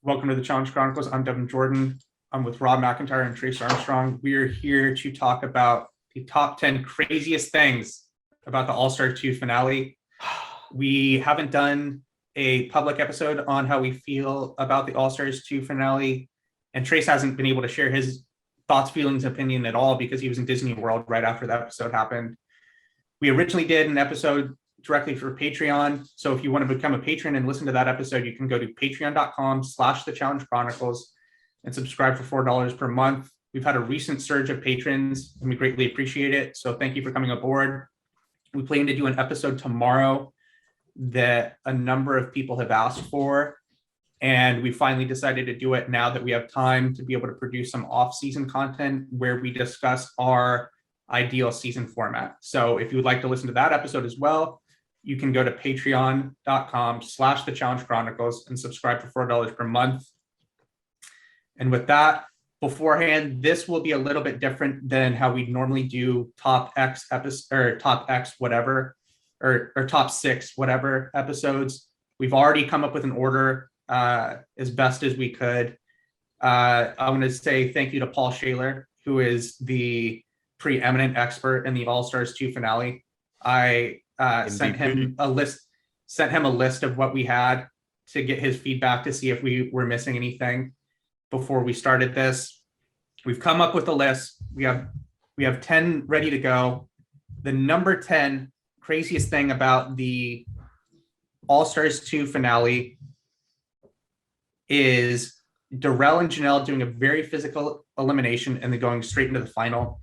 Welcome to the Challenge Chronicles. I'm Devin Jordan. I'm with Rob McIntyre and Trace Armstrong. We are here to talk about the top 10 craziest things about the All-Star 2 finale. We haven't done a public episode on how we feel about the All-Stars 2 finale, and Trace hasn't been able to share his thoughts, feelings, opinion at all because he was in Disney World right after that episode happened. We originally did an episode directly for Patreon. So if you want to become a patron and listen to that episode, you can go to patreon.com/the Challenge Chronicles and subscribe for $4 per month. We've had a recent surge of patrons and we greatly appreciate it. So thank you for coming aboard. We plan to do an episode tomorrow that a number of people have asked for. And we finally decided to do it now that we have time to be able to produce some off-season content where we discuss our ideal season format. So if you would like to listen to that episode as well, you can go to patreon.com/the Challenge Chronicles and subscribe for $4 per month. And with that, beforehand, this will be a little bit different than how we normally do top X episode or top X whatever or top 6 whatever episodes. We've already come up with an order as best as we could. I want to say thank you to Paul Shaler, who is the preeminent expert in the All-Stars 2 finale. I sent him a list of what we had to get his feedback to see if we were missing anything before we started this. We've come up with a list. We have 10 ready to go. The number 10 craziest thing about the All-Stars 2 finale is Darrell and Janelle doing a very physical elimination and then going straight into the final.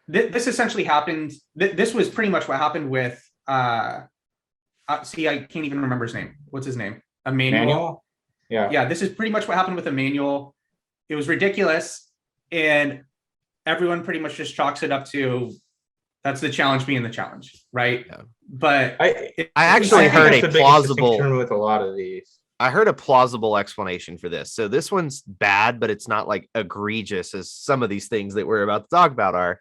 This essentially happened. This was pretty much what happened with. See, I can't even remember his name. What's his name? Emmanuel. Yeah. This is pretty much what happened with Emmanuel. It was ridiculous, and everyone pretty much just chalks it up to that's the challenge being the challenge, right? Yeah. But I actually heard a plausible with a lot of these. I heard a plausible explanation for this. So this one's bad, but it's not like egregious as some of these things that we're about to talk about are.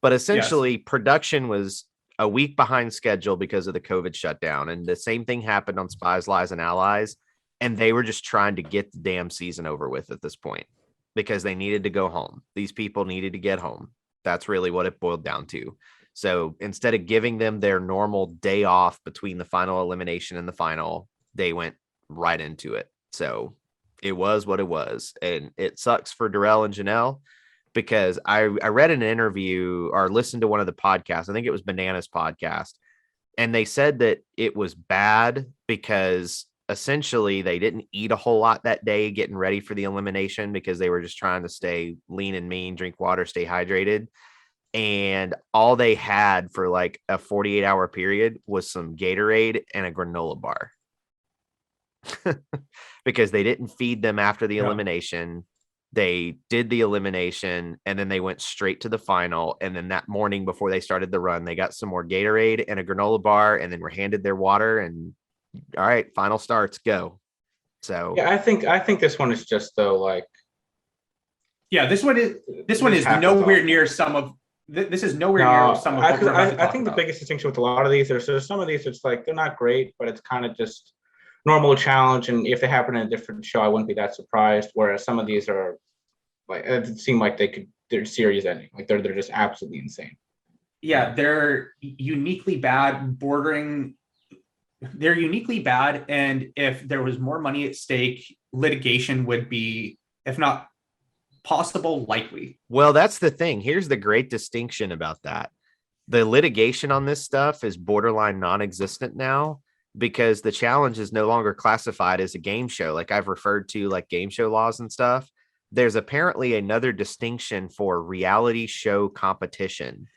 But essentially, production was a week behind schedule because of the COVID shutdown. And the same thing happened on Spies, Lies, and Allies. And they were just trying to get the damn season over with at this point because they needed to go home. These people needed to get home. That's really what it boiled down to. So instead of giving them their normal day off between the final elimination and the final, they went right into it. So it was what it was. And it sucks for Darrell and Janelle because I read an interview or listened to one of the podcasts. I think it was Bananas podcast. And they said that it was bad because essentially they didn't eat a whole lot that day getting ready for the elimination because they were just trying to stay lean and mean, drink water, stay hydrated. And all they had for like a 48-hour period was some Gatorade and a granola bar. Because they didn't feed them after the elimination. They did the elimination and then they went straight to the final. And then that morning before they started the run, they got some more Gatorade and a granola bar and then were handed their water and all right, final starts, go. So yeah, I think this one is just though like this one is nowhere near some of this is nowhere near some of I think the biggest distinction with a lot of these there's some of these it's like they're not great, but it's kind of just normal challenge, and if they happen in a different show, I wouldn't be that surprised. Whereas some of these are like it seem like they're series ending, like they're just absolutely insane. Yeah, they're uniquely bad, They're uniquely bad, and if there was more money at stake, litigation would be, if not possible, likely. Well, that's the thing. Here's the great distinction about that: the litigation on this stuff is borderline non-existent now. Because the challenge is no longer classified as a game show. Like I've referred to like game show laws and stuff. There's apparently another distinction for reality show competition.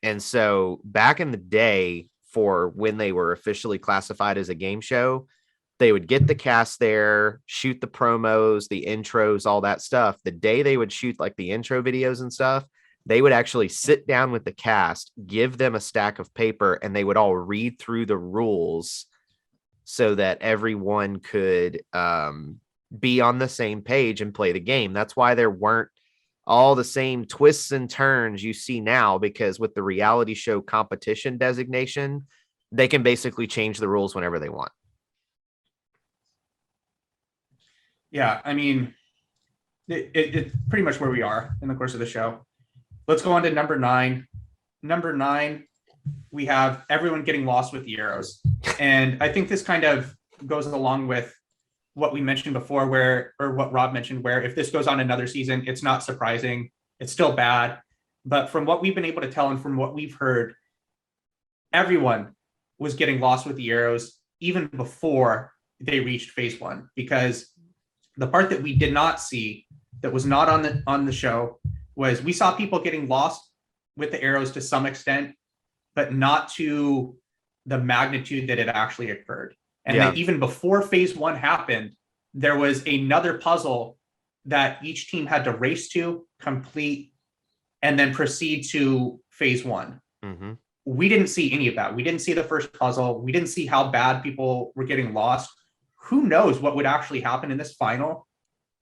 And so back in the day for when they were officially classified as a game show, they would get the cast there, shoot the promos, the intros, all that stuff. The day they would shoot like the intro videos and stuff, they would actually sit down with the cast, give them a stack of paper, and they would all read through the rules so that everyone could be on the same page and play the game. That's why there weren't all the same twists and turns you see now, because with the reality show competition designation, they can basically change the rules whenever they want. Yeah, I mean, it's pretty much where we are in the course of the show. Let's go on to number 9. Number 9, we have everyone getting lost with the arrows. And I think this kind of goes along with what we mentioned before, or what Rob mentioned, where if this goes on another season, it's not surprising. It's still bad. But from what we've been able to tell and from what we've heard, everyone was getting lost with the arrows even before they reached phase 1, because the part that we did not see, that was not on the show, was we saw people getting lost with the arrows to some extent, but not to the magnitude that it actually occurred. And then even before phase 1 happened, there was another puzzle that each team had to race to, complete, and then proceed to phase 1. Mm-hmm. We didn't see any of that. We didn't see the first puzzle. We didn't see how bad people were getting lost. Who knows what would actually happen in this final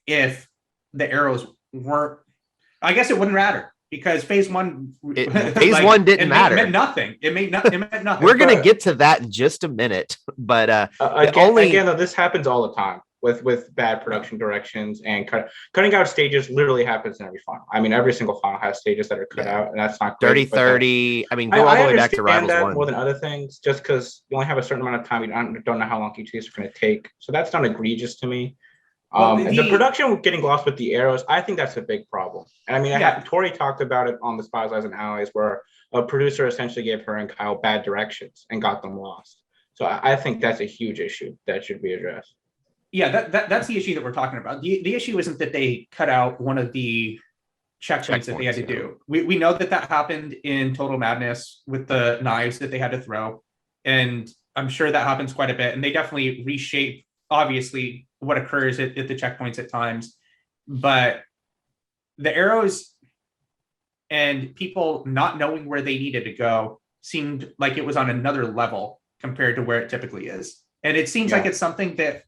if the arrows weren't. I guess it wouldn't matter, because phase 1 phase 1 didn't matter. It meant nothing. It meant nothing. We're gonna get to that in just a minute, but again, though, this happens all the time with bad production directions, and cutting out stages literally happens in every final. I mean, every single final has stages that are cut out, and that's not great. 30. I mean, go all the way back to Rivals 1. More than other things, just because you only have a certain amount of time, you don't know how long each of these are going to take. So that's not egregious to me. The production getting lost with the arrows, I think that's a big problem. And I mean, Tori talked about it on the Spies, Lies, and Allies, where a producer essentially gave her and Kyle bad directions and got them lost. So I think that's a huge issue that should be addressed. Yeah, that's the issue that we're talking about. The issue isn't that they cut out one of the checkpoints that they had to do. We know that happened in Total Madness with the knives that they had to throw. And I'm sure that happens quite a bit. And they definitely reshape, obviously, what occurs at the checkpoints at times. But the arrows and people not knowing where they needed to go seemed like it was on another level compared to where it typically is. And it seems like it's something that,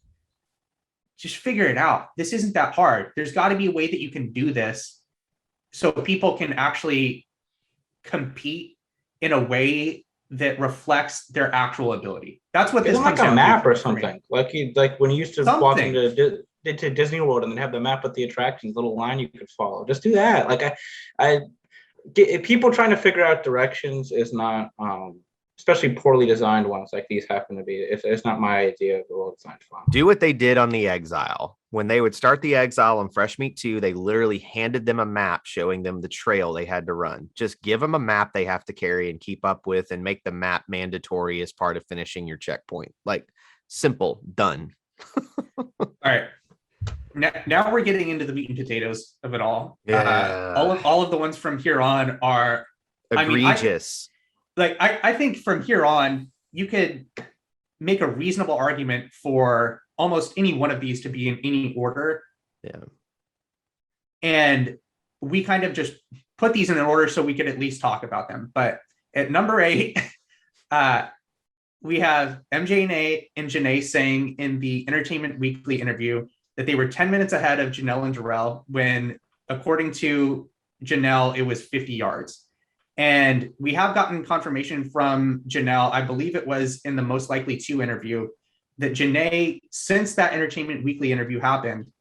just figure it out. This isn't that hard. There's got to be a way that you can do this so people can actually compete in a way that reflects their actual ability. That's what this is. Like a map or something. Like when you used to walk into Disney World and then have the map with the attractions, little line you could follow. Just do that. Like I people trying to figure out directions is not especially poorly designed ones like these happen to be. It's not my idea of the well-designed fun. Do what they did on the Exile. When they would start the Exile on Fresh Meat 2, they literally handed them a map showing them the trail they had to run. Just give them a map they have to carry and keep up with, and make the map mandatory as part of finishing your checkpoint. Like, simple, done. All right. Now we're getting into the meat and potatoes of it all. Yeah. All of the ones from here on are egregious. I think from here on, you could make a reasonable argument for almost any one of these to be in any order. Yeah. And we kind of just put these in an order so we could at least talk about them. But at number 8, we have MJ and Janae saying in the Entertainment Weekly interview that they were 10 minutes ahead of Janelle and Jarrell, when, according to Janelle, it was 50 yards. And we have gotten confirmation from Janelle, I believe it was in the Most Likely 2 interview, that Janae, since that Entertainment Weekly interview happened,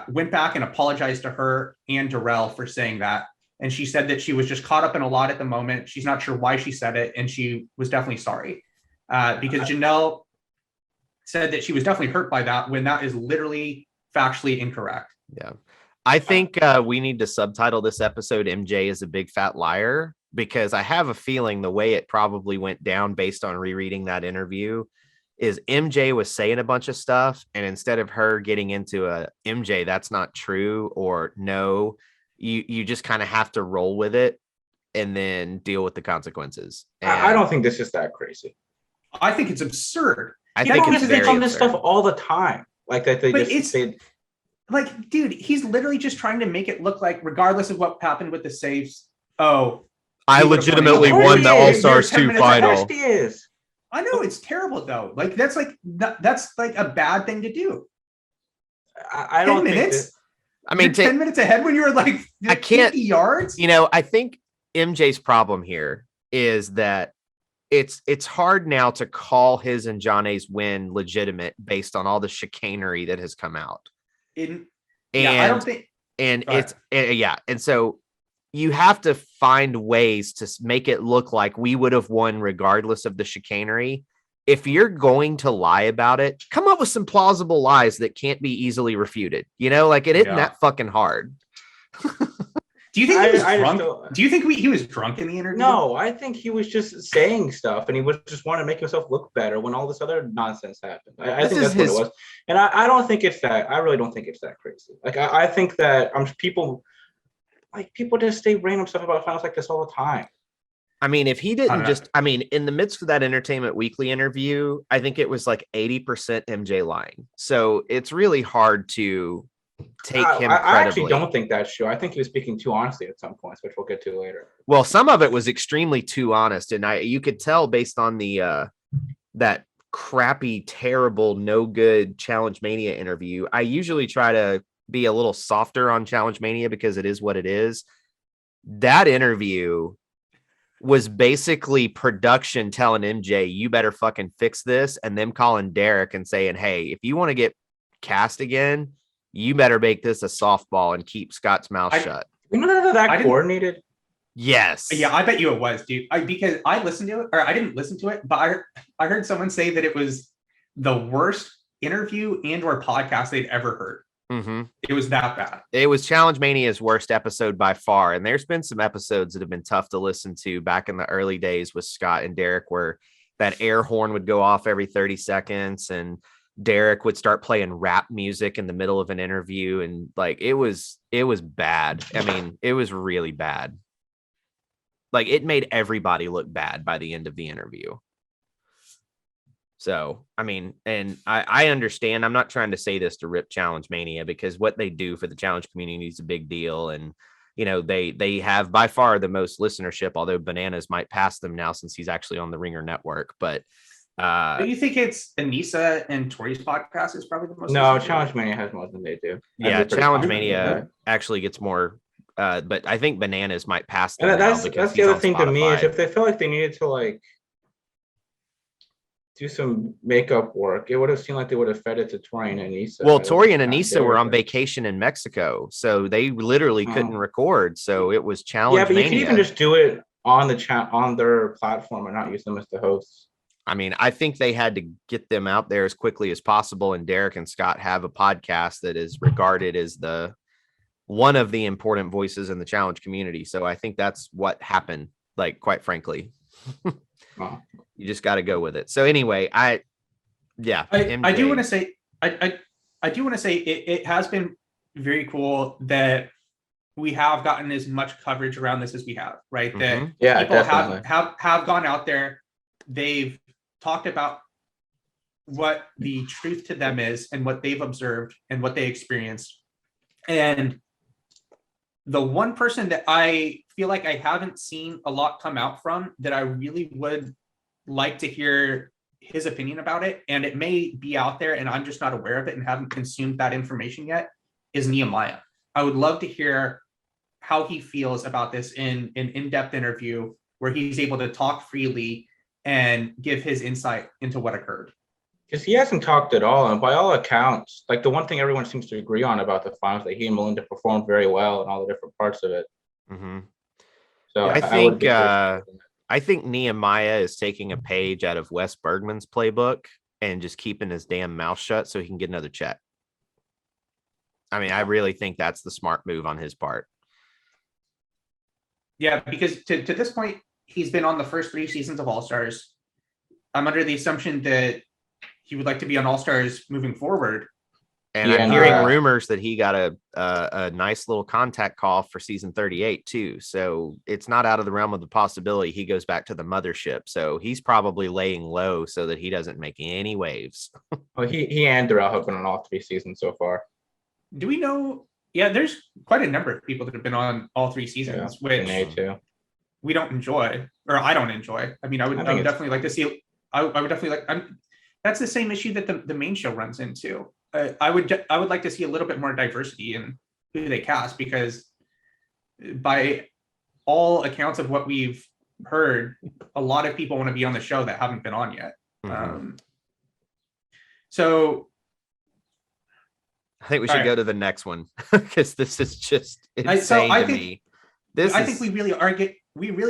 went back and apologized to her and Darrell for saying that. And she said that she was just caught up in a lot at the moment. She's not sure why she said it, and she was definitely sorry. Because Janelle said that she was definitely hurt by that, when that is literally factually incorrect. Yeah. I think we need to subtitle this episode MJ is a big fat liar, because I have a feeling the way it probably went down based on rereading that interview is MJ was saying a bunch of stuff, and instead of her getting into a MJ, that's not true, or no, you just kind of have to roll with it and then deal with the consequences. And I don't think this is that crazy. I think it's absurd. I think it's very on this stuff all the time. Like that like, dude, he's literally just trying to make it look like, regardless of what happened with the saves, I legitimately won the All-Stars 2 final. I know, it's terrible though. Like, that's like a bad thing to do. I don't 10 minutes. Think I mean, 10 minutes ahead when you were like, I can't 50 yards. I think MJ's problem here is that it's hard now to call his and Johnny's win legitimate based on all the chicanery that has come out. in And yeah, I don't think. and Go ahead. yeah, and so you have to find ways to make it look like we would have won regardless of the chicanery. If you're going to lie about it, come up with some plausible lies that can't be easily refuted. Like it isn't Yeah. that fucking hard. Do you think he was I just drunk? don't- Do you think he was drunk in the interview? No, I think he was just saying stuff, and he was just wanting to make himself look better when all this other nonsense happened. I This think is that's what his- it was, and I don't think it's that. I really don't think it's that crazy. Like I think that people just say random stuff about finals like this all the time. I mean, if he I didn't don't just, I mean, in the midst of that Entertainment Weekly interview, I think it was like 80% MJ lying. So it's really hard to take him I credibly. actually don't think that's true. I think he was speaking too honestly at some points, which we'll get to later. Well, some of it was extremely too honest, and you could tell based on the that crappy, terrible, no good Challenge Mania interview. I usually try to be a little softer on Challenge Mania because it is what it is. That interview was basically production telling MJ, you better fucking fix this, and them calling Derek and saying, hey, if you want to get cast again, you better make this a softball and keep Scott's mouth shut. You know that I didn't- coordinated? Yes. Yeah, I bet you it was, dude. Because I listened to it, or I didn't listen to it, but I heard someone say that it was the worst interview and/or podcast they'd ever heard. Mm-hmm. It was that bad. It was Challenge Mania's worst episode by far. And there's been some episodes that have been tough to listen to back in the early days with Scott and Derek, where that air horn would go off every 30 seconds and Derek would start playing rap music in the middle of an interview. And like, it was bad. I mean, it was really bad. Like it made everybody look bad by the end of the interview. So, I mean, and I understand, I'm not trying to say this to rip Challenge Mania because what they do for the challenge community is a big deal. And, they have by far the most listenership, although Bananas might pass them now since he's actually on the Ringer network. But Do you think it's Anissa and Tori's podcast is probably the most? No, listened to? Challenge Mania has more than they do. yeah, pretty Challenge confident in Mania that. actually gets more, but I think Bananas might pass them And now that's because the he's other on thing to me is Spotify. if they felt like they needed to like do some makeup work, it would have seemed like they would have fed it to Tori and Anissa. Well, rather Tori than and Scott Anissa were on Derek. vacation in Mexico, so they literally couldn't Oh. record. So it was Challenge Yeah, but you can Mania. even just do it on the chat on their platform and not use them as the hosts. I mean, I think they had to get them out there as quickly as possible. And Derek and Scott have a podcast that is regarded as one of the important voices in the challenge community. So I think that's what happened. Like, quite frankly, Oh. you just got to go with it. So anyway, I do MJ. Want to say, I do want to say it has been very cool that we have gotten as much coverage around this as we have, right? That Yeah, people definitely. have gone out there, they've talked about what the truth to them is and what they've observed and what they experienced. And the one person that I feel like I haven't seen a lot come out from that I really would like to hear his opinion about it, and it may be out there and I'm just not aware of it and haven't consumed that information yet, is Nehemiah. I would love to hear how he feels about this in an in-depth interview where he's able to talk freely and give his insight into what occurred. Because he hasn't talked at all, and by all accounts, like the one thing everyone seems to agree on about the finals, that he and Melinda performed very well in all the different parts of it. Mm-hmm. So I think Nehemiah is taking a page out of Wes Bergman's playbook and just keeping his damn mouth shut so he can get another check. I mean, I really think that's the smart move on his part. Yeah, because to this point, he's been on the first 3 seasons of All Stars. I'm under the assumption that he would like to be on All Stars moving forward. And Yeah, I'm hearing no. rumors that he got a nice little contact call for season 38 too. So it's not out of the realm of the possibility he goes back to the mothership. So he's probably laying low so that he doesn't make any waves. Well, he and Darrell have been on all 3 seasons so far. Do we know? Yeah, there's quite a number of people that have been on all 3 seasons, which Janae too. we don't enjoy, or I don't enjoy. I mean, I would it's definitely like to see. I would definitely like. That's the same issue that the main show runs into. I would like to see a little bit more diversity in who they cast, because by all accounts of what we've heard, a lot of people want to be on the show that haven't been on yet. Mhm. So I think we All should right. go to the next one because this is just insane I to think- me. This I is think we really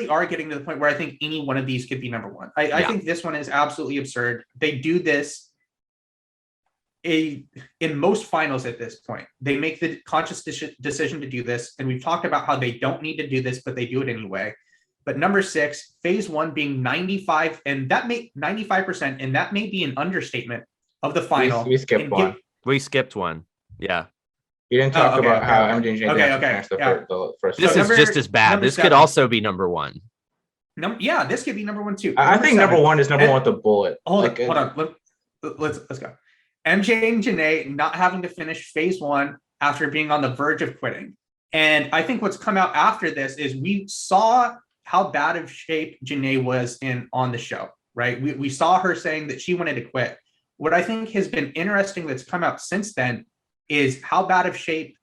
are getting to the point where I think any one of these could be number one. I Yeah. think this one is absolutely absurd. They do this in most finals at this point. They make the conscious decision to do this, and we've talked about how they don't need to do this, but they do it anyway. But number 6, phase 1 being 95, and that may 95%, and that may be an understatement of the final. We skipped And one. we skipped one. Yeah. You didn't talk okay, about okay, how okay. MJ and JJ Okay, have to okay, finish yeah. the first. This So is number- just as bad. number This could 7. also be number 1. Yeah, this could be number 1 too. I think number 7. 1 is number 1 with the bullet. Hold Like, on. Let's go. MJ and Janae not having to finish phase 1 after being on the verge of quitting. And I think what's come out after this is we saw how bad of shape Janae was on the show, right? We saw her saying that she wanted to quit. What I think has been interesting that's come out since then is how bad of shape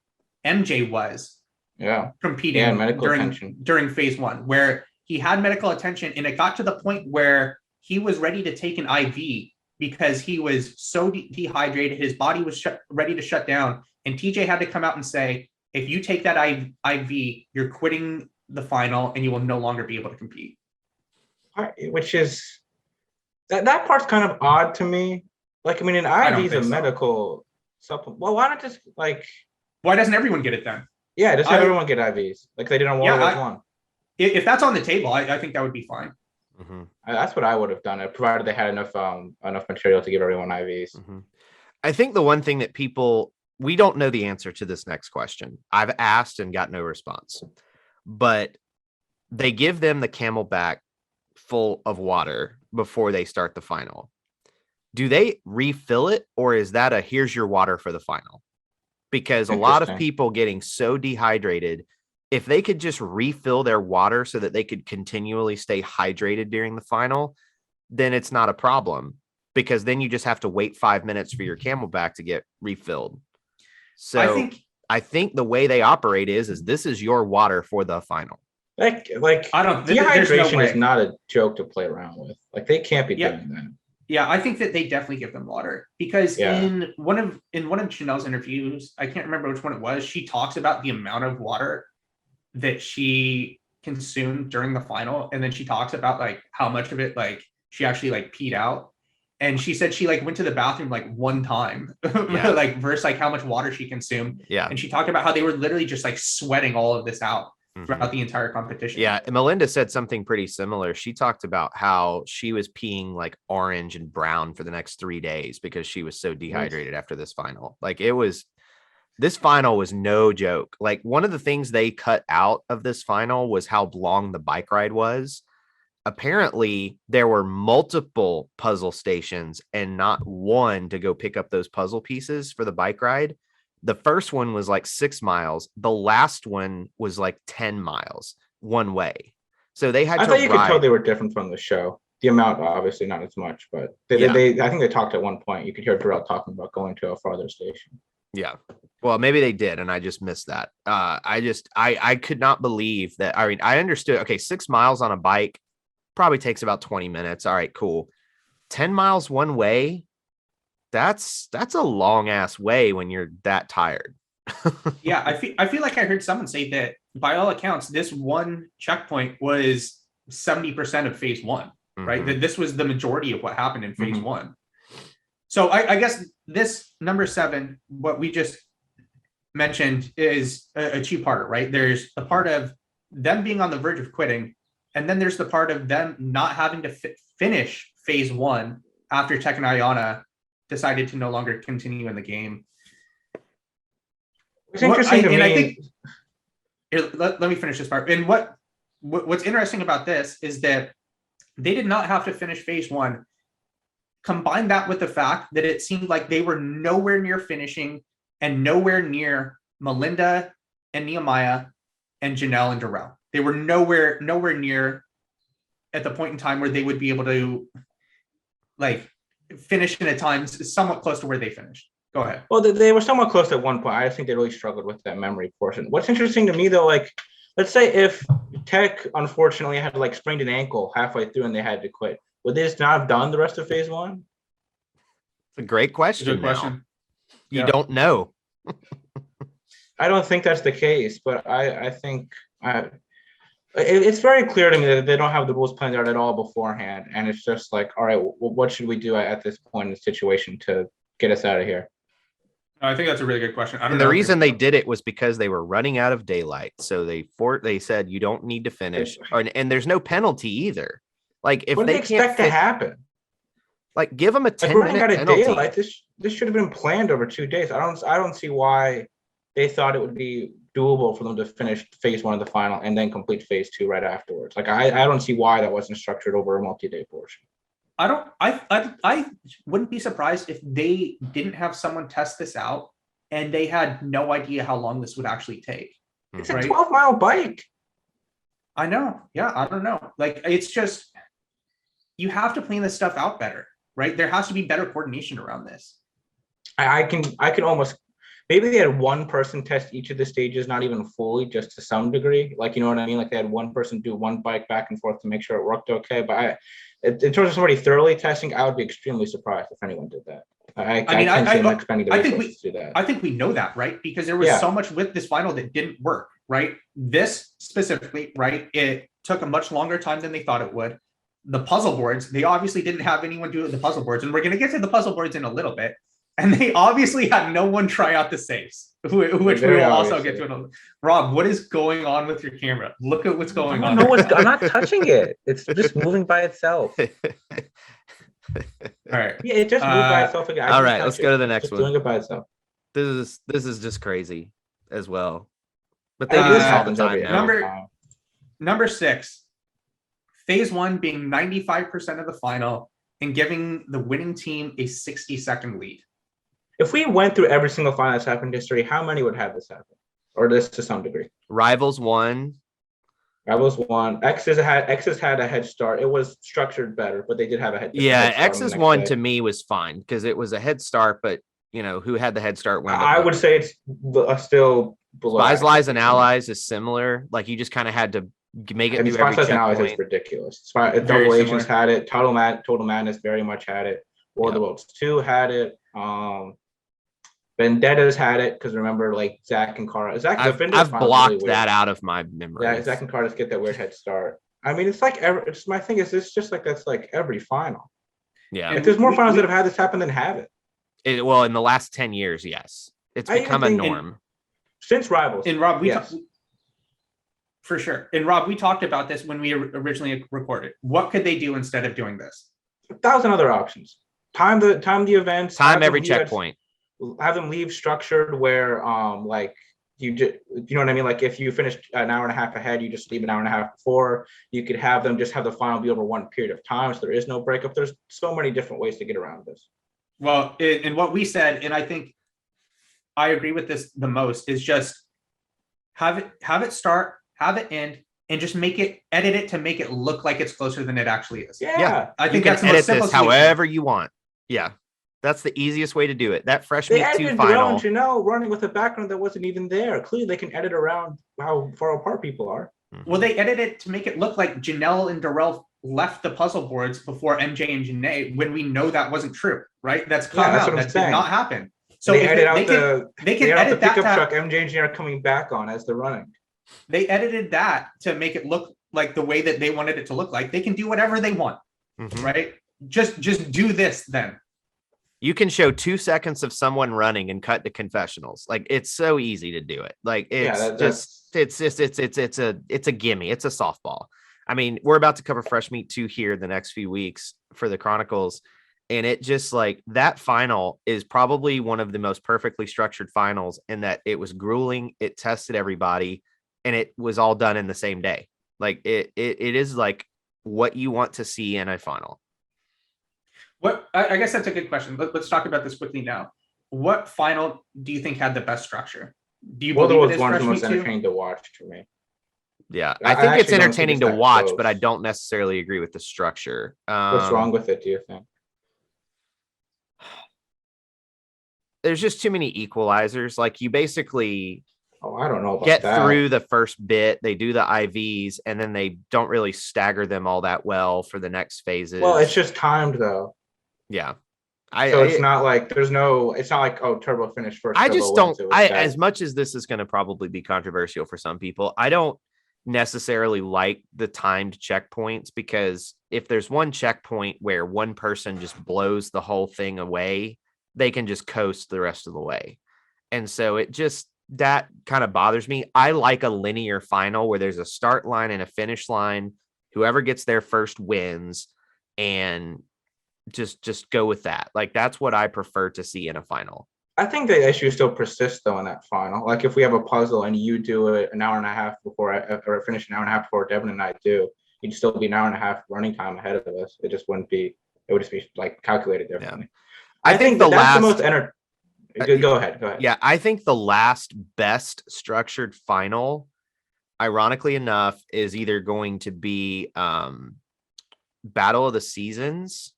MJ was Yeah. competing Yeah, medical attention. during phase 1, where he had medical attention, and it got to the point where he was ready to take an IV because he was so dehydrated, his body was ready to shut down, and TJ had to come out and say, if you take that IV, you're quitting the final and you will no longer be able to compete. Which is that part's kind of odd to me. Like, I mean, an IV is a medical supplement. Well, why not just like? Why doesn't everyone get it then? Yeah, just have everyone get IVs like they did on World War One. If that's on the table, I think that would be fine. Mm-hmm. That's what I would have done, provided they had enough material to give everyone IVs. Mm-hmm. I think the one thing that we don't know the answer to this next question. I've asked and got no response, but they give them the Camelback full of water before they start the final. Do they refill it, or is that a here's your water for the final? Because a lot of people getting so dehydrated, if they could just refill their water so that they could continually stay hydrated during the final, then it's not a problem, because then you just have to wait 5 minutes for your Camelback to get refilled. So I think the way they operate is this is your water for the final. Like I don't. Dehydration is not a joke to play around with. Like, they can't be doing that. Yeah, I think that they definitely give them water, because in one of Chanel's interviews, I can't remember which one it was, she talks about the amount of water that she consumed during the final, and then she talks about like how much of it like she actually like peed out, and she said she like went to the bathroom like one time, like versus like how much water she consumed. Yeah, and she talked about how they were literally just like sweating all of this out throughout the entire competition. Yeah, and Melinda said something pretty similar. She talked about how she was peeing like orange and brown for the next 3 days because she was so dehydrated after this final. Like, this final was no joke. Like, one of the things they cut out of this final was how long the bike ride was. Apparently, there were multiple puzzle stations and not one to go pick up those puzzle pieces for the bike ride. The first one was like 6 miles. The last one was like 10 miles one way. So they had I to thought you could ride. tell they were different from the show. The amount, obviously, not as much, but they I think they talked at one point. You could hear Darrell talking about going to a farther station. Yeah. Well, maybe they did, and I just missed that. I could not believe that. I mean, I understood. Okay, 6 miles on a bike probably takes about 20 minutes. All right, cool. 10 miles one way. That's a long ass way when you're that tired. Yeah, I feel like I heard someone say that by all accounts, this one checkpoint was 70% of phase 1, right? That this was the majority of what happened in phase 1. So I guess this number 7, what we just mentioned, is a two-parter, right? There's the part of them being on the verge of quitting, and then there's the part of them not having to finish phase 1 after Tech and Ayana decided to no longer continue in the game. It's interesting to me. I think, let me finish this part. And what's interesting about this is that they did not have to finish phase 1. Combine that with the fact that it seemed like they were nowhere near finishing and nowhere near Melinda and Nehemiah and Janelle and Darrell. They were nowhere near at the point in time where they would be able to like finish in a time somewhat close to where they finished. Go ahead. Well, they were somewhat close at one point. I think they really struggled with that memory portion. What's interesting to me, though, like, let's say if Tech unfortunately had like sprained an ankle halfway through and they had to quit, would they just not have done the rest of phase 1? It's a great question. Good question. You don't know. I don't think that's the case, but I think it's very clear to me that they don't have the rules planned out at all beforehand, and it's just like, all right, what should we do at this point in the situation to get us out of here? I think that's a really good question. I don't And know the if reason there's- they did it was because they were running out of daylight. So they said you don't need to finish, and there's no penalty either. Like if What do they they can't expect to happen? like give them a Like 10 running minute out of penalty. daylight, this should have been planned over 2 days. I don't see why they thought it would be doable for them to finish phase 1 of the final and then complete phase 2 right afterwards. Like I don't see why that wasn't structured over a multi-day portion. I wouldn't be surprised if they didn't have someone test this out and they had no idea how long this would actually take. It's Right. a 12-mile bike. I know. Yeah, I don't know. Like, it's just, you have to plan this stuff out better, right? There has to be better coordination around this. I can almost, maybe they had one person test each of the stages, not even fully, just to some degree. Like, you know what I mean? Like they had one person do one bike back and forth to make sure it worked okay. But in terms of somebody thoroughly testing, I would be extremely surprised if anyone did that. I can't see them expending the resources to do that. I think we know that, right? Because there was so much with this final that didn't work, right? This specifically, right? It took a much longer time than they thought it would. The puzzle boards, they obviously didn't have anyone do the puzzle boards, and we're going to get to the puzzle boards in a little bit. And they obviously had no one try out the safes, which we will also get to. Rob, what is going on with your camera? Look at what's going on. I'm not touching it. It's just moving by itself. All right. Yeah, it just moved by itself again. All right, let's go to the next one. Doing it by itself. This is just crazy as well. But This they do this all the happens time every now. Number 6, phase 1 being 95% of the final and giving the winning team a 60-second lead. If we went through every single final that's happened in history, how many would have this happen? Or this to some degree? Rivals won. Rivals won. X's had a head start. It was structured better, but they did have a head. Yeah, X's one to me was fine because it was a head start, but you know who had the head start. I would say it's still below. Spies, Lies, and Allies is similar. Like you just kind of had to make it through every Spies, Lies, and Allies is checkpoint. ridiculous. Double Agents had it. Total Madness very much had it. War of the Worlds 2 had it. Vendettas had it because remember, like Zach and Cara. I've blocked really that out of my memory. Yeah, Zach and Cara just get that weird head start. I mean, it's like it's my thing is it's just like that's like every final. Yeah, if there's more finals that have had this happen, then have it. Well, in the last 10 years, yes, it's become a norm. Since Rivals. And Rob, for sure. And Rob, we talked about this when we originally recorded. What could they do instead of doing this? 1,000 other options. Time the events. Time every checkpoint. Have them leave structured where like you know what I mean? Like if you finished an hour and a half ahead, you just leave an hour and a half before. You could have them just have the final be over one period of time, so there is no breakup. There's so many different ways to get around this. Well, and what we said, and I think I agree with this the most, is just have it start, have it end, and just edit it to make it look like it's closer than it actually is. Yeah. I think you that's can the edit most simple this however you want. Yeah. That's the easiest way to do it. That Fresh Meat 2 final. Janelle running with a background that wasn't even there. Clearly, they can edit around how far apart people are. Well, they edited it to make it look like Janelle and Darrell left the puzzle boards before MJ and Janae, when we know that wasn't true, right? That's come out. That did not happen. So they edit they can edit the pickup that truck MJ and Janae are coming back on as they're running. They edited that to make it look like the way that they wanted it to look like. They can do whatever they want, right? Just do this then. You can show 2 seconds of someone running and cut to confessionals. Like it's so easy to do it. Like it's it's a gimme. It's a softball. I mean, we're about to cover Fresh Meat 2 here the next few weeks for the Chronicles. And it just like that final is probably one of the most perfectly structured finals in that it was grueling. It tested everybody and it was all done in the same day. Like it is like what you want to see in a final. What I guess that's a good question. Let's talk about this quickly now. What final do you think had the best structure? Do you believe it is one of Fresh the most Meat 2? entertaining to watch to me? Yeah, I I think it's actually don't entertaining think to it's that watch, close. but I don't necessarily agree with the structure. What's wrong with it, do you think? There's just too many equalizers. Like you basically I don't know about get that. through the first bit, they do the IVs, and then they don't really stagger them all that well for the next phases. Well, it's just timed though. Yeah. So it's not like it's not like, oh, Turbo finished first. I Turbo just wins. don't. It was that. As much as this is going to probably be controversial for some people, I don't necessarily like the timed checkpoints, because if there's one checkpoint where one person just blows the whole thing away, they can just coast the rest of the way. And so that kind of bothers me. I like a linear final where there's a start line and a finish line. Whoever gets there first wins, and just go with that. Like, that's what I prefer to see in a final. I think the issue still persists though in that final. Like if we have a puzzle and you do it an hour and a half before or finish an hour and a half before Devin and I do, you'd still be an hour and a half running time ahead of us. It would just be like calculated differently. Yeah. I think the last, that's the most go ahead. Yeah, I think the last best structured final, ironically enough, is either going to be Battle of the Seasons,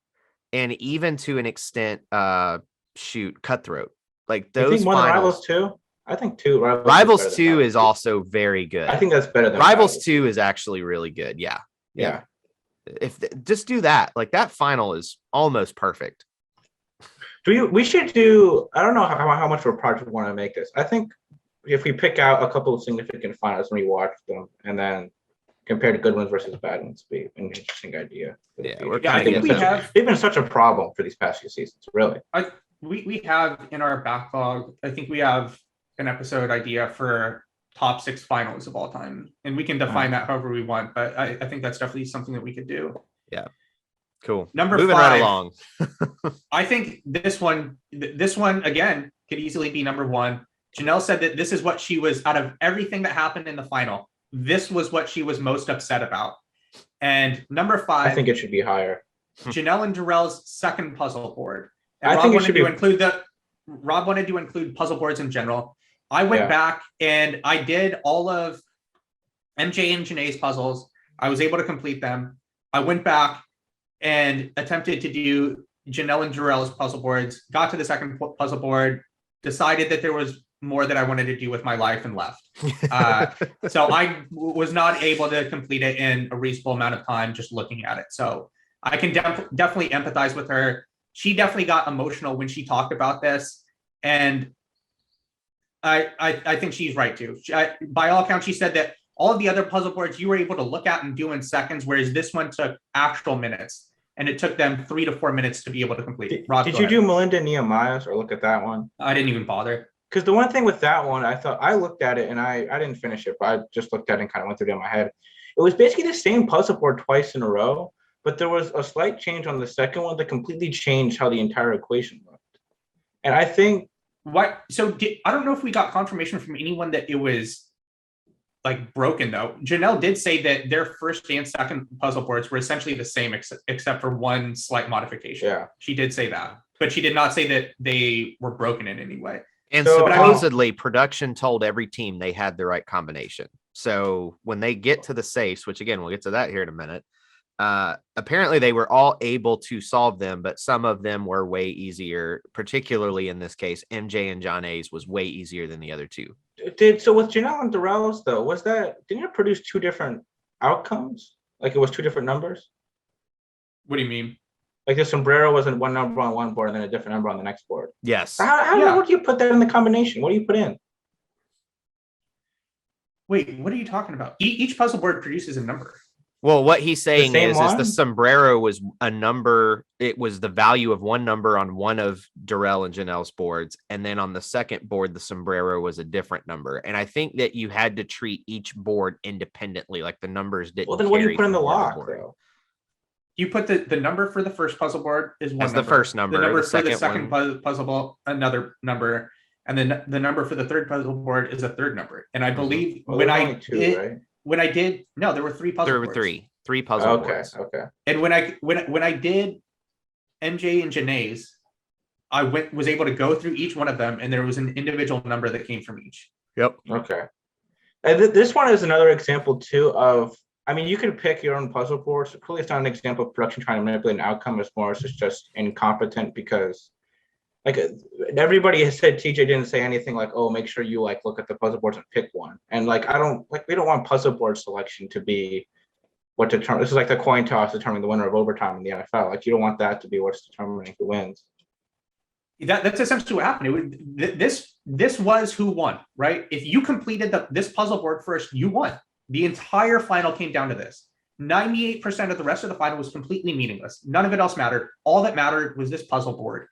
and even to an extent, Cutthroat. Like those. You think more than finals, Rivals 2? I think 2. Rivals 2 is also very good. I think that's better than Rivals 2 is actually really good. Yeah. If just do that, like that final is almost perfect. We should do. I don't know how much of a project we want to make this. I think if we pick out a couple of significant finals and rewatch them, and then compare to good ones versus bad ones, be an interesting idea. Yeah, I think they've been such a problem for these past few seasons. Really, we have in our backlog. I think we have an episode idea for top 6 finals of all time, and we can define that however we want. But I think that's definitely something that we could do. Yeah, cool. Moving 5, right along. I think this one again could easily be number 1. Janelle said that this is what she was, out of everything that happened in the final, this was what she was most upset about. And number 5, I think it should be higher. Janelle and Darrell's second puzzle board. And I Rob think it wanted should to be. Rob wanted to include puzzle boards in general. I went back and I did all of MJ and Janae's puzzles. I was able to complete them. I went back and attempted to do Janelle and Darrell's puzzle boards, got to the second puzzle board, decided that there was more that I wanted to do with my life and left. So I was not able to complete it in a reasonable amount of time just looking at it. So I can definitely empathize with her. She definitely got emotional when she talked about this. And I think she's right too. By all accounts, she said that all of the other puzzle boards you were able to look at and do in seconds, whereas this one took actual minutes. And it took them 3 to 4 minutes to be able to complete it. Rob, did you do Melinda Nehemiah's or look at that one? I didn't even bother. Because the one thing with that one, I thought I looked at it and I didn't finish it, but I just looked at it and kind of went through it in my head. It was basically the same puzzle board twice in a row, but there was a slight change on the second one that completely changed how the entire equation looked. And I think I don't know if we got confirmation from anyone that it was like broken though. Janelle did say that their first and second puzzle boards were essentially the same except for one slight modification. Yeah, she did say that, but she did not say that they were broken in any way. And so, supposedly production told every team they had the right combination. So when they get to the safes, which again, we'll get to that here in a minute, apparently they were all able to solve them, but some of them were way easier, particularly in this case, MJ and John A's was way easier than the other two. So with Janelle and Darrell's though, didn't it produce 2 different outcomes? Like it was 2 different numbers? What do you mean? Like the sombrero wasn't one number on one board and then a different number on the next board. Yes. How do you put that in the combination? What do you put in? Wait, what are you talking about? Each puzzle board produces a number. Well, what he's saying is the sombrero was a number. It was the value of one number on one of Darrell and Janelle's boards. And then on the second board, the sombrero was a different number. And I think that you had to treat each board independently. Like the numbers didn't. Well, then what do you put in the lock, though? You put the number for the first puzzle board is one. As the first number. The number for the second puzzle board, another number. And then the number for the third puzzle board is a third number. And I believe there were 3 puzzle boards. There were three puzzle boards. Okay. And when I did MJ and Janae's, I was able to go through each one of them, and there was an individual number that came from each. Yep. Okay. And this one is another example too of, I mean, you can pick your own puzzle boards. Clearly, it's not an example of production trying to manipulate an outcome. It's more, it's just incompetent because, like, everybody has said TJ didn't say anything like, "Oh, make sure you like look at the puzzle boards and pick one." And like, we don't want puzzle board selection to be what determines. This is like the coin toss determining the winner of overtime in the NFL. Like, you don't want that to be what's determining who wins. That's essentially what happened. This was who won, right? If you completed this puzzle board first, you won. The entire final came down to this. 98% of the rest of the final was completely meaningless. None of it else mattered. All that mattered was this puzzle board.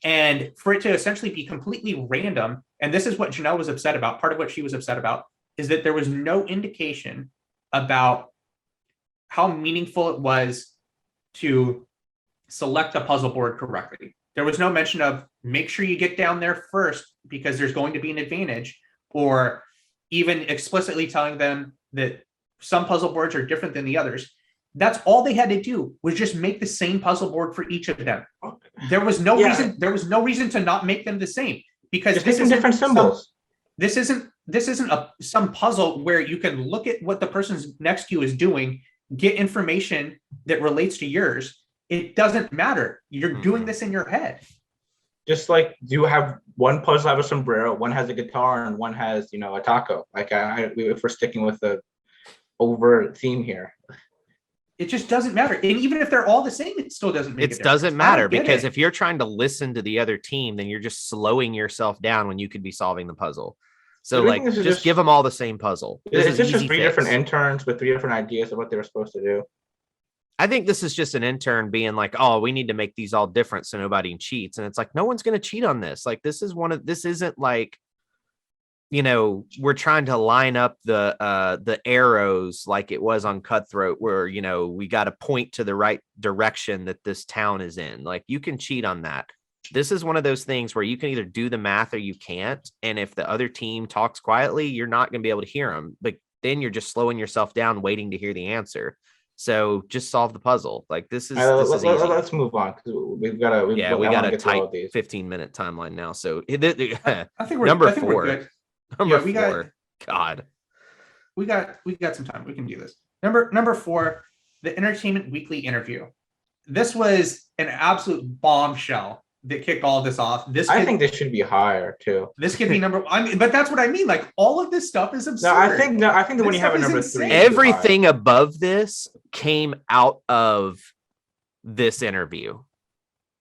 And for it to essentially be completely random, and this is what Janelle was upset about, part of what she was upset about, is that there was no indication about how meaningful it was to select the puzzle board correctly. There was no mention of make sure you get down there first because there's going to be an advantage, or even explicitly telling them that some puzzle boards are different than the others. That's all they had to do, was just make the same puzzle board for each of them. There was no reason. There was no reason to not make them the same, because this is different symbols. This isn't some puzzle where you can look at what the person next to you is doing, get information that relates to yours. It doesn't matter. You're doing this in your head. Just like you have one puzzle have a sombrero, one has a guitar, and one has a taco. Like if we're sticking with the over theme here. It just doesn't matter. And even if they're all the same, it still doesn't make a difference. It doesn't matter, because if you're trying to listen to the other team, then you're just slowing yourself down when you could be solving the puzzle. So like, just give them all the same puzzle. It's just three different interns with three different ideas of what they were supposed to do. I think this is just an intern being like, oh, we need to make these all different so nobody cheats. And it's like, no one's going to cheat on this. Like, this isn't like, we're trying to line up the arrows like it was on Cutthroat, where, we got to point to the right direction that this town is in. Like, you can cheat on that. This is one of those things where you can either do the math or you can't. And if the other team talks quietly, you're not going to be able to hear them. But then you're just slowing yourself down, waiting to hear the answer. So just solve the puzzle. Like, this is easy. Let's move on, because we got a tight 15-minute timeline now. So I think we're number I think four. We're good. Number four. God, we got some time. We can do this. Number 4, the Entertainment Weekly interview. This was an absolute bombshell that kicked all of this off. I think this should be higher too. This could be but that's what I mean. Like, all of this stuff is absurd. I think that when you have a number 3, everything above this came out of this interview.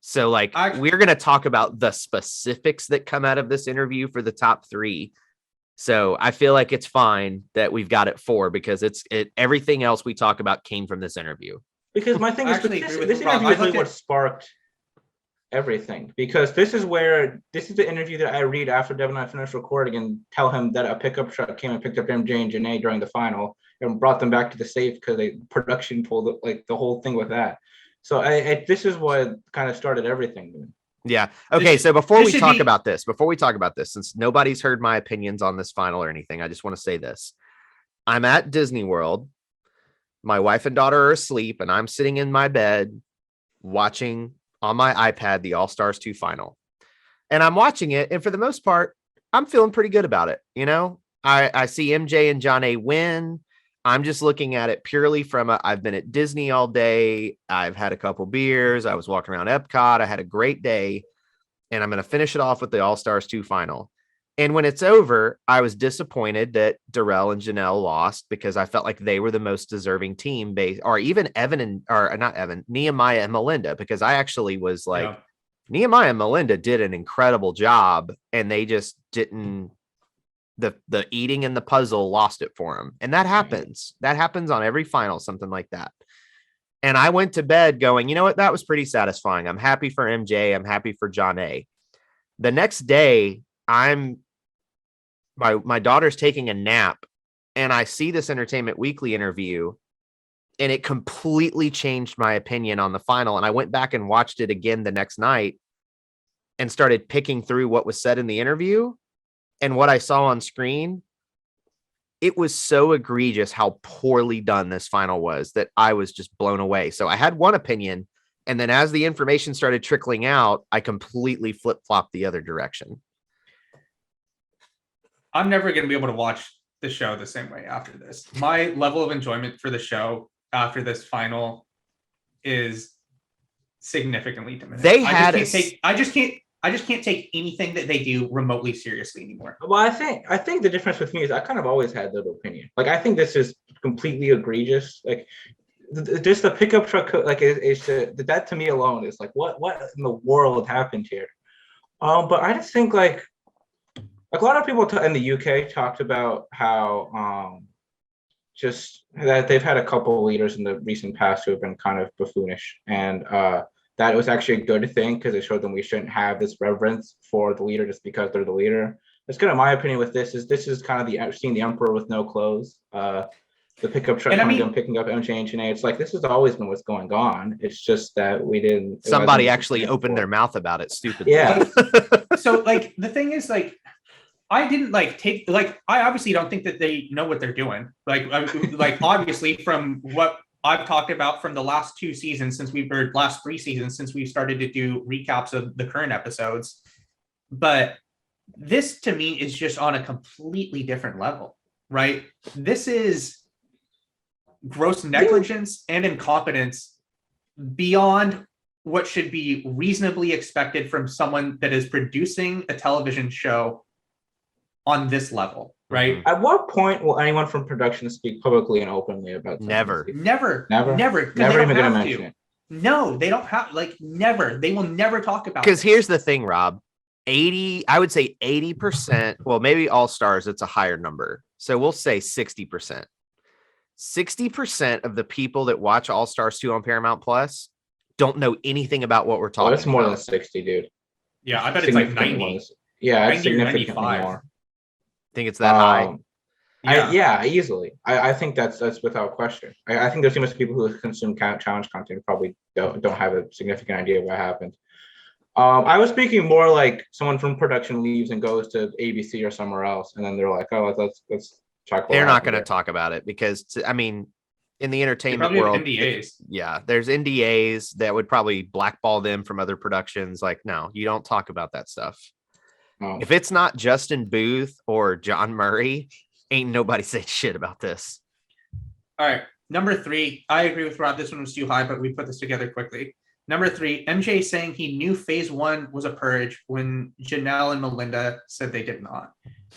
So like, we're going to talk about the specifics that come out of this interview for the top 3. So I feel like it's fine that we've got it 4, because everything else we talk about came from this interview. Because my thing is, this interview is really what sparked everything, because this is the interview that I read after Devin and I finished recording and tell him that a pickup truck came and picked up MJ and Janae during the final and brought them back to the safe because production pulled like the whole thing with that. So this is what kind of started everything. Yeah. Okay. So before we talk about this, since nobody's heard my opinions on this final or anything, I just want to say this. I'm at Disney World. My wife and daughter are asleep, and I'm sitting in my bed watching on my iPad the All-Stars 2 final. And I'm watching it, and for the most part, I'm feeling pretty good about it. I see MJ and John A win. I'm just looking at it purely from I've been at Disney all day. I've had a couple beers. I was walking around Epcot. I had a great day, and I'm going to finish it off with the All-Stars 2 final. And when it's over, I was disappointed that Darrell and Janelle lost, because I felt like they were the most deserving team, or even Nehemiah and Melinda, because I actually was like, Nehemiah and Melinda did an incredible job, and they just didn't. The eating and the puzzle lost it for them. And that happens. That happens on every final, something like that. And I went to bed going, you know what? That was pretty satisfying. I'm happy for MJ. I'm happy for John A. The next day, my daughter's taking a nap, and I see this Entertainment Weekly interview, and it completely changed my opinion on the final. And I went back and watched it again the next night and started picking through what was said in the interview. And what I saw on screen, it was so egregious how poorly done this final was that I was just blown away. So I had one opinion, and then as the information started trickling out, I completely flip-flopped the other direction. I'm never going to be able to watch the show the same way after this. My level of enjoyment for the show after this final is significantly diminished. I just can't take anything that they do remotely seriously anymore. Well, I think the difference with me is I kind of always had that opinion. Like, I think this is completely egregious. Like, just the pickup truck, like, that to me alone is like, what in the world happened here? But I just think like a lot of people in the UK talked about how just that they've had a couple of leaders in the recent past who have been kind of buffoonish, and that was actually a good thing because it showed them we shouldn't have this reverence for the leader just because they're the leader. That's kind of my opinion with this is kind of the seeing the emperor with no clothes. The pickup truck And I coming mean, down, picking up MJ and Janae. It's like this has always been what's going on. It's just that we didn't. It wasn't Somebody actually opened their before. mouth about it stupidly. Yeah. so like the thing is like I didn't like take like I obviously don't think that they know what they're doing. Like obviously from what I've talked about from the last 2 seasons since we've or last 3 seasons since we've started to do recaps of the current episodes. But this to me is just on a completely different level, right? This is gross negligence and incompetence beyond what should be reasonably expected from someone that is producing a television show on this level, right? At what point will anyone from production speak publicly and openly about something? Never. Never, Never? never, because they Never don't even gonna have mention to. it. No, they don't have like never. They will never talk about Because this. here's the thing, Rob. 80, I would say 80%. Well, maybe all stars, it's a higher number. So we'll say 60%. 60% of the people that watch All Stars 2 on Paramount Plus don't know anything about what we're Oh, talking it's more than about. 60, dude. Yeah, I bet it's like Significantly more 90. than- Yeah, it's 90 or significantly 95. more. Think it's that high. Yeah. Easily. I think that's without question. I think there's too much people who consume challenge content who probably don't have a significant idea of what happened. I was speaking more like someone from production leaves and goes to ABC or somewhere else, and then they're like, "Oh, let's talk." What They're not happened going to there." talk about it because, I mean, in the They entertainment probably have world, NDAs. yeah, there's NDAs that would probably blackball them from other productions. Like, no, you don't talk about that stuff. Oh. If it's not Justin Booth or John Murray, ain't nobody saying shit about this. All right. Number 3, I agree with Rob. This one was too high, but we put this together quickly. Number 3, MJ saying he knew phase 1 was a purge when Janelle and Melinda said they did not.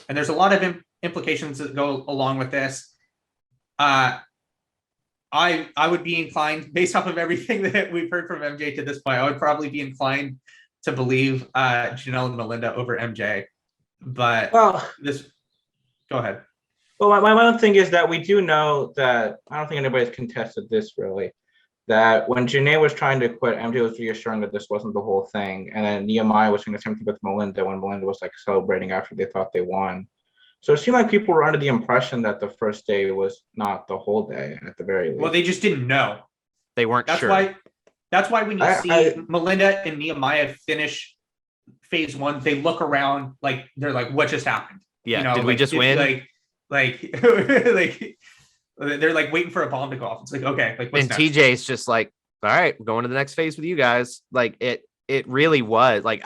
And there's a lot of implications that go along with this. I would be inclined, based off of everything that we've heard from MJ to this point, I would probably be inclined to believe Janelle and Melinda over MJ. But Well, go ahead. Well, my own thing is that we do know that I don't think anybody's contested this really. That when Janae was trying to quit, MJ was reassuring that this wasn't the whole thing, and then Nehemiah was doing the same thing with Melinda when Melinda was like celebrating after they thought they won. So it seemed like people were under the impression that the first day was not the whole day at the very least. Well, they just didn't know. They weren't That's sure. That's why when you see I- Melinda and Nehemiah finish phase 1, they look around like they're like, "What just happened?" Yeah, You know, did we just win? Like they're like waiting for a bomb to go off. It's like, okay, like what's And next? TJ's just like, all right, we're going to the next phase with you guys. Like it really was like,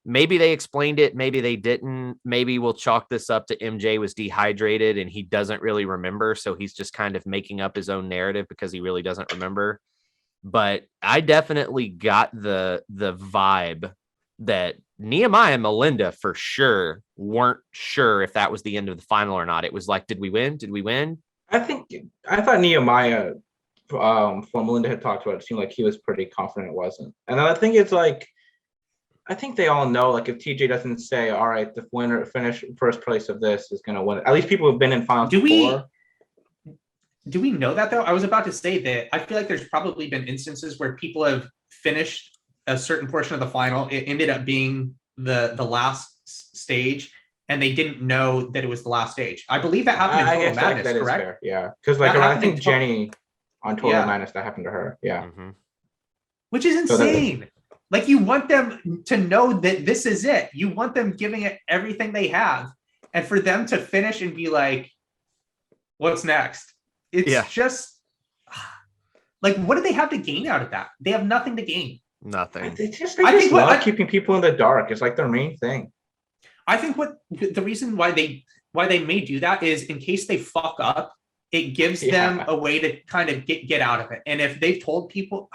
maybe they explained it, maybe they didn't. Maybe we'll chalk this up to MJ was dehydrated and he doesn't really remember, so he's just kind of making up his own narrative because he really doesn't remember. But I definitely got the vibe that Nehemiah and Melinda for sure weren't sure if that was the end of the final or not. It was like, did we win? Did we win? I thought Nehemiah, from Melinda had talked about it, seemed like he was pretty confident it wasn't. And I think it's like, I think they all know, like if TJ doesn't say, all right, the winner finish first place of this is going to win. At least people who've been in finals before. Do we know that though? I was about to say that I feel like there's probably been instances where people have finished a certain portion of the final. It ended up being the last stage, and they didn't know that it was the last stage. I believe that happened in I Total guess Madness, that is correct? fair. Yeah, because like That I happened think in Jenny on Total Yeah. Madness that happened to her. Yeah. Mhm. Which is So that- insane. Like you want them to know that this is it. You want them giving it everything they have, and for them to finish and be like, "What's next?" It's Yeah. just like, what do they have to gain out of that? They have nothing to gain. Nothing. They just I think love keeping people in the dark. It's like their main thing. I think what the reason why they may do that is in case they fuck up, it gives them Yeah. a way to kind of get out of it. And if they've told people,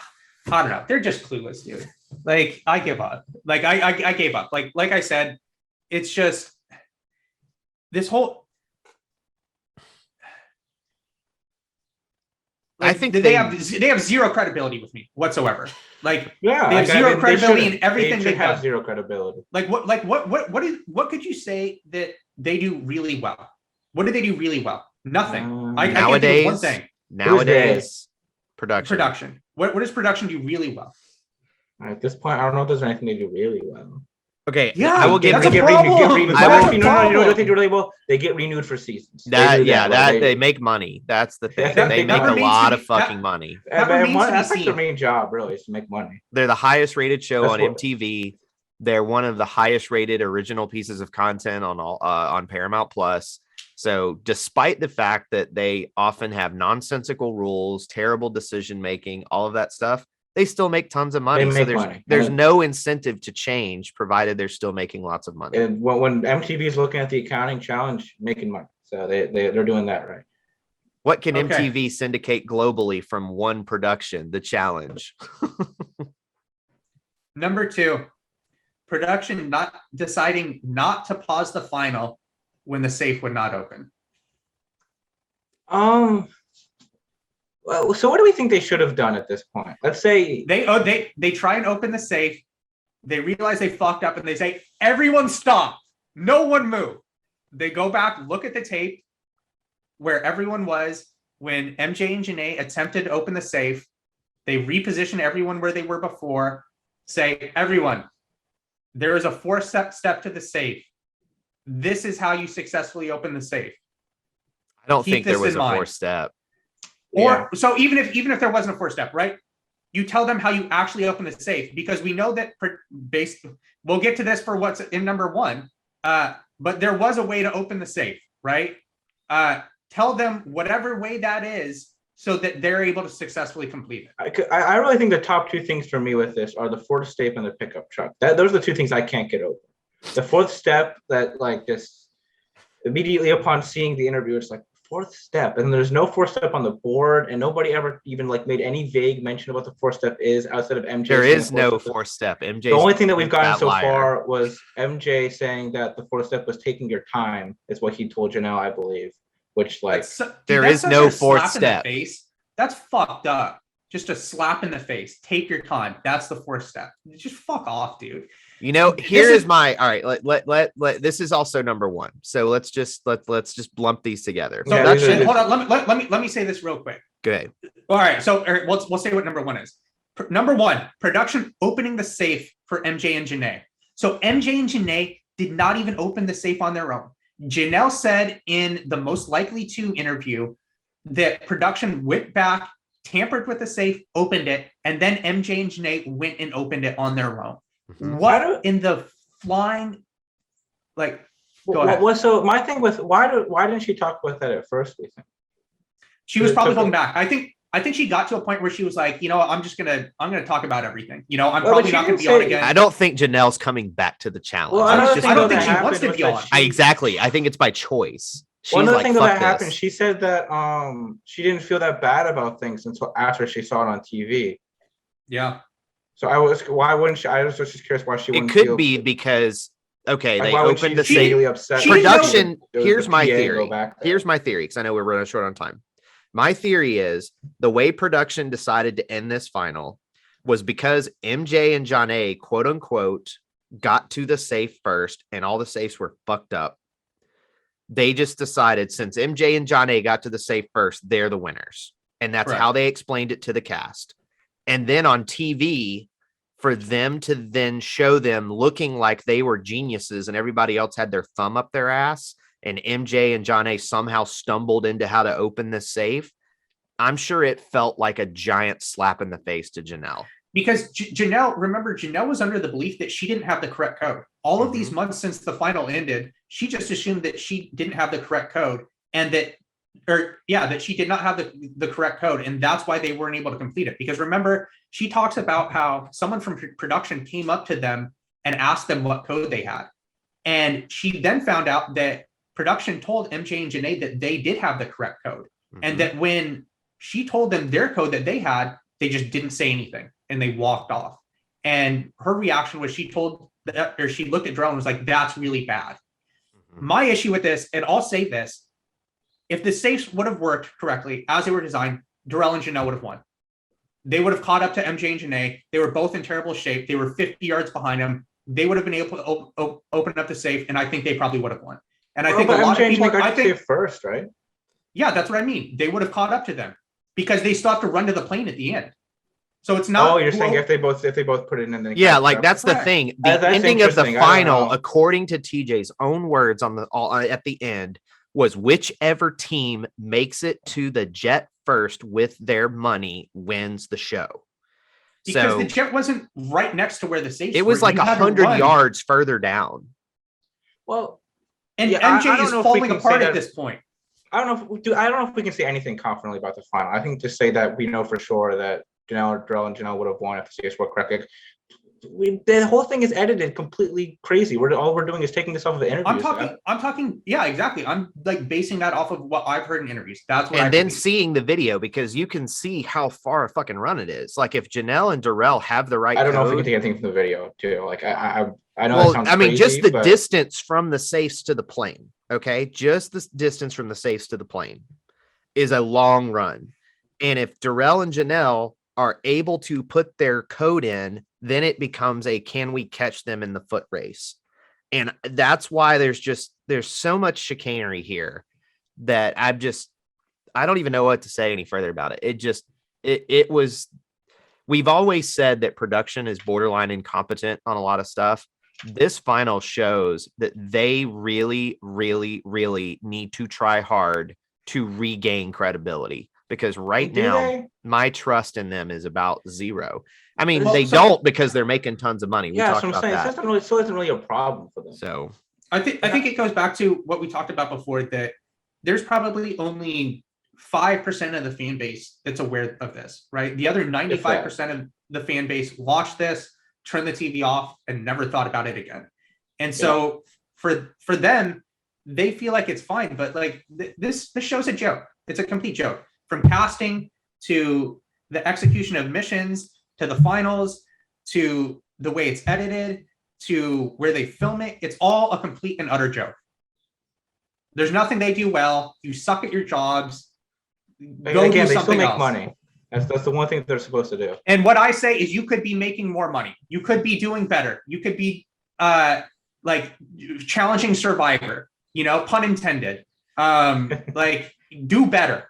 I don't know, they're just clueless, dude. Like I give up. Like I gave up. Like I said, it's just this whole I Like, think they have zero credibility with me whatsoever. Like, Yeah, they have zero credibility should- in everything they should they've have done. zero credibility. Like what could you say that they do really well? What do they do really well? Nothing. I can't think of one thing. Nowadays, production. Production. What does production do really well? At this point, I don't know if there's anything they do really well. Okay, Yeah, I will give that's you. a They get problem. renewed. I will- Actually, no, you know what problem. they do really well? They get renewed for seasons. They That do yeah, well. they make money. That's the thing. That- They that make a remains lot to of be- fucking that- money. That remains to be That's like their seen. main job, really, is to make money. They're the highest rated show That's on what- MTV. They're one of the highest rated original pieces of content on Paramount Plus. So, despite the fact that they often have nonsensical rules, terrible decision making, all of that stuff, they still make tons of money. They So make there's money. there's And- no incentive to change, provided they're still making lots of money. And when MTV is looking at the accounting challenge, making money, so they're doing that right. What can Okay. MTV syndicate globally from one production? The Challenge. Number 2, production not deciding not to pause the final when the safe would not open. Well, so what do we think they should have done at this point? Let's say They try and open the safe. They realize they fucked up and they say, everyone stop. No one move. They go back, look at the tape where everyone was when MJ and Janae attempted to open the safe. They reposition everyone where they were before. Say, everyone, there is a 4-step to the safe. This is how you successfully open the safe. I don't Keep think there this was in a mind. 4-step. Or so even if there wasn't a 4-step, right? You tell them how you actually open the safe, because we know that we'll get to this for what's in number 1. But there was a way to open the safe, right? Tell them whatever way that is so that they're able to successfully complete it. I really think the top 2 things for me with this are the 4th step and the pickup truck. Those are the 2 things I can't get over. The 4th step, that like just immediately upon seeing the interview, it's like 4th step, and there's no 4th step on the board, and nobody ever even like made any vague mention of what the 4th step is outside of MJ. There saying is the no 4th step. 4-step. MJ. The only thing that we've gotten so liar. far was MJ saying that the 4th step was taking your time, is what he told Janelle, I believe. Which like There that's is such no a slap 4th in the step. face. That's fucked up. Just a slap in the face. Take your time. That's the 4th step. Just fuck off, dude. You know, This here is- is my all right. Let this is also number 1. So let's just lump these together. So Yeah, these are- hold on. Let me say this real quick. Good. All right. So we'll say what number 1 is. Number 1, production opening the safe for MJ and Janae. So MJ and Janae did not even open the safe on their own. Janelle said in the Most Likely To interview that production went back, tampered with the safe, opened it, and then MJ and Janae went and opened it on their own. Mhm. What in the flying, like, go ahead. So my thing with why didn't she talk about that at first? We think She was probably took holding it. back. I think she got to a point where she was like, you know, I'm gonna talk about everything. You know, I'm Well, but probably she not gonna didn't be on say- again. I don't think Janelle's coming back to the challenge. Well, It's another just- thing I don't that think she happened wants to was be that on. she- exactly. I think it's by choice. She's Well, another like, thing fuck that happened, this. she said that she didn't feel that bad about things until after she saw it on TV. Yeah. So why wouldn't she? I was just curious why she It wouldn't could feel, be because okay, like, they why would opened she the be safe. really upset? She that didn't know- Production. there was Here's the my PA go theory. back there? Here's my theory because I know we're running short on time. My theory is the way production decided to end this final was because MJ and John A, quote unquote, got to the safe first and all the safes were fucked up. They just decided since MJ and John A got to the safe first, they're the winners. And that's Correct. how they explained it to the cast. And then on TV, for them to then show them looking like they were geniuses and everybody else had their thumb up their ass, and MJ and John A somehow stumbled into how to open this safe, I'm sure it felt like a giant slap in the face to Janelle. Because Janelle was under the belief that she didn't have the correct code. All of these months since the final ended, she just assumed that she didn't have the correct code and that she did not have the correct code. And that's why they weren't able to complete it. Because remember, she talks about how someone from production came up to them and asked them what code they had. And she then found out that production told MJ and Janae that they did have the correct code. And that when she told them their code that they had, they just didn't say anything and they walked off. And her reaction was she looked at Drell and was like, that's really bad. My issue with this, and I'll say this, if the safes would have worked correctly as they were designed, Darrell and Janelle would have won. They would have caught up to MJ and Janae. They were both in terrible shape. They were 50 yards behind him. They would have been able to open up the safe, and I think they probably would have won. And I think a lot of people, I think first, right? Yeah, that's what I mean. They would have caught up to them because they still have to run to the plane at the end. So it's not. Oh, you're saying if they both put it in and then yeah, like that's the thing. The That's ending of the interesting. final, according to TJ's own words on the at the end, was whichever team makes it to the jet first with their money wins the show. Because so the jet wasn't right next to where the safes it was were. like 100 yards further down. Well, and yeah, MJ is falling apart at this point. I don't know if we can say anything confidently about the final. I think to say that we know for sure that Darrell and Janelle would have won if the safes were correct. The whole thing is edited completely crazy. All we're doing is taking this off of the interviews. I'm talking. Yeah, exactly. I'm like basing that off of what I've heard in interviews. That's what. And then seeing the video, because you can see how far a fucking run it is. Like if Janelle and Darrell have the right. I don't know if we code, can take anything from the video too. Like I know. Well, that sounds I mean, crazy, just the but distance from the safes to the plane. Okay, just the distance from the safes to the plane is a long run. And if Darrell and Janelle are able to put their code in, then it becomes a can we catch them in the foot race? And that's why there's so much chicanery here that I don't even know what to say any further about it. It was, we've always said that production is borderline incompetent on a lot of stuff. This final shows that they really, really, really need to try hard to regain credibility. Because right now, my trust in them is about zero. I mean, they don't because they're making tons of money. We talked about that. So isn't really a problem for them. So I think it goes back to what we talked about before, that there's probably only 5% of the fan base that's aware of this, right? The other 95% of the fan base watched this, turned the TV off, and never thought about it again. And so for them, they feel like it's fine, but like this show's a joke. It's a complete joke. From casting to the execution of missions to the finals to the way it's edited to where they film it, it's all a complete and utter joke. There's nothing they do well. You suck at your jobs. Again, they still make money. That's the one thing that they're supposed to do. And what I say is, you could be making more money. You could be doing better. You could be like challenging Survivor. Pun intended. Like do better.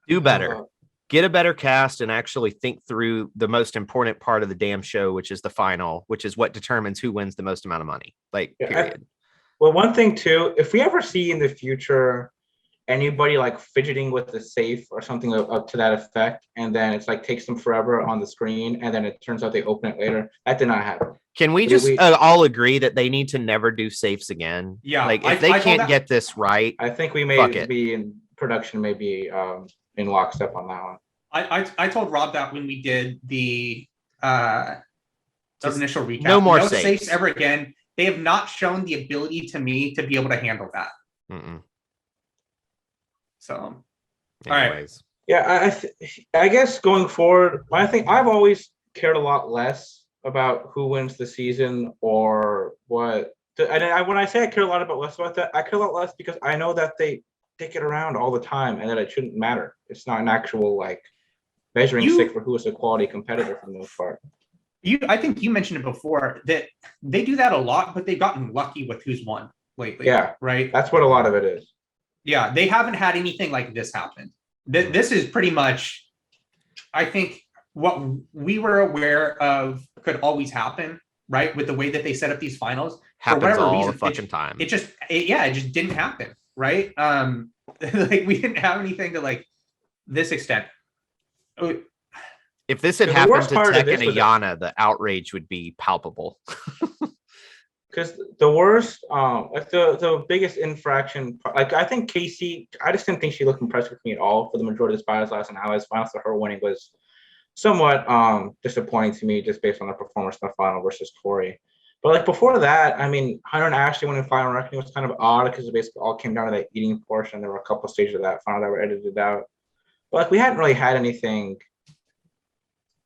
Do better. Get a better cast and actually think through the most important part of the damn show, which is the final, which is what determines who wins the most amount of money. Like, period. Well, one thing too, if we ever see in the future anybody like fidgeting with the safe or something up to that effect, and then it's like takes them forever on the screen, and then it turns out they open it later, that did not happen. Can we just all agree that they need to never do safes again? Yeah. Like if they can't get this right, I think we may be in production, maybe in lockstep on that one. I told Rob that when we did the initial recap. No more safes ever again. They have not shown the ability to me to be able to handle that. Mm-mm. So, anyways. Yeah, I guess going forward, I think I've always cared a lot less about who wins the season or what. And when I say I care a lot about that, I care a lot less because I know that they dick it around all the time and that it shouldn't matter. It's not an actual like measuring stick for who is a quality competitor for the most part. I think you mentioned it before that they do that a lot, but they've gotten lucky with who's won lately. Yeah, right. That's what a lot of it is. Yeah, they haven't had anything like this happen. This is pretty much, I think, what we were aware of could always happen, right? With the way that they set up these finals, happens all the fucking time. It just didn't happen, right? Like we didn't have anything to like this extent. If this had happened to Tech and Ayana, the outrage would be palpable. Because the worst, like the biggest infraction, like I think Casey, I just didn't think she looked impressed with me at all for the majority of the finals last and Allies finals. So her winning was somewhat disappointing to me just based on the performance in the final versus Tori. But like before that, I mean, Hunter and Ashley winning final reckoning was kind of odd because it basically all came down to that eating portion. There were a couple stages of that final that were edited out. But like we hadn't really had anything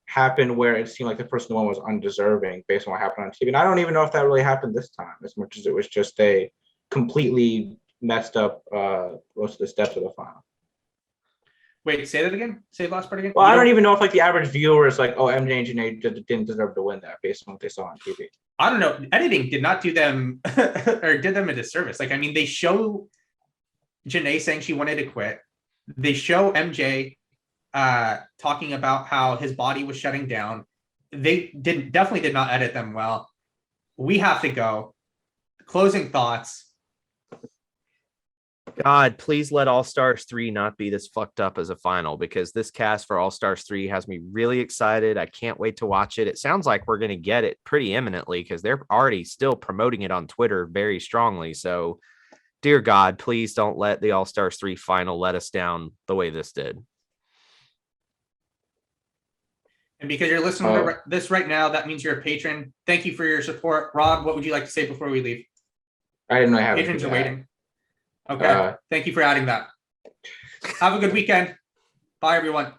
happen where it seemed like the person who won was undeserving based on what happened on TV. And I don't even know if that really happened this time, as much as it was just a completely messed up most of the steps of the final. Wait, say that again. Say the last part again. Well, You I don't even know if like the average viewer is like, oh, MJ and Janae didn't deserve to win that based on what they saw on TV. I don't know. Editing did not do them or did them a disservice. Like, I mean, they show Janae saying she wanted to quit. They show MJ talking about how his body was shutting down. They definitely did not edit them well. We have to go. Closing thoughts. God, please let All Stars 3 not be this fucked up as a final, because this cast for All Stars 3 has me really excited. I can't wait to watch it. It sounds like we're going to get it pretty imminently because they're already still promoting it on Twitter very strongly. So, dear God, please don't let the All Stars 3 final let us down the way this did. And because you're listening to this right now, that means you're a patron. Thank you for your support. Rob, what would you like to say before we leave? I didn't know how Patrons are waiting. Okay. Thank you for adding that. Have a good weekend. Bye, everyone.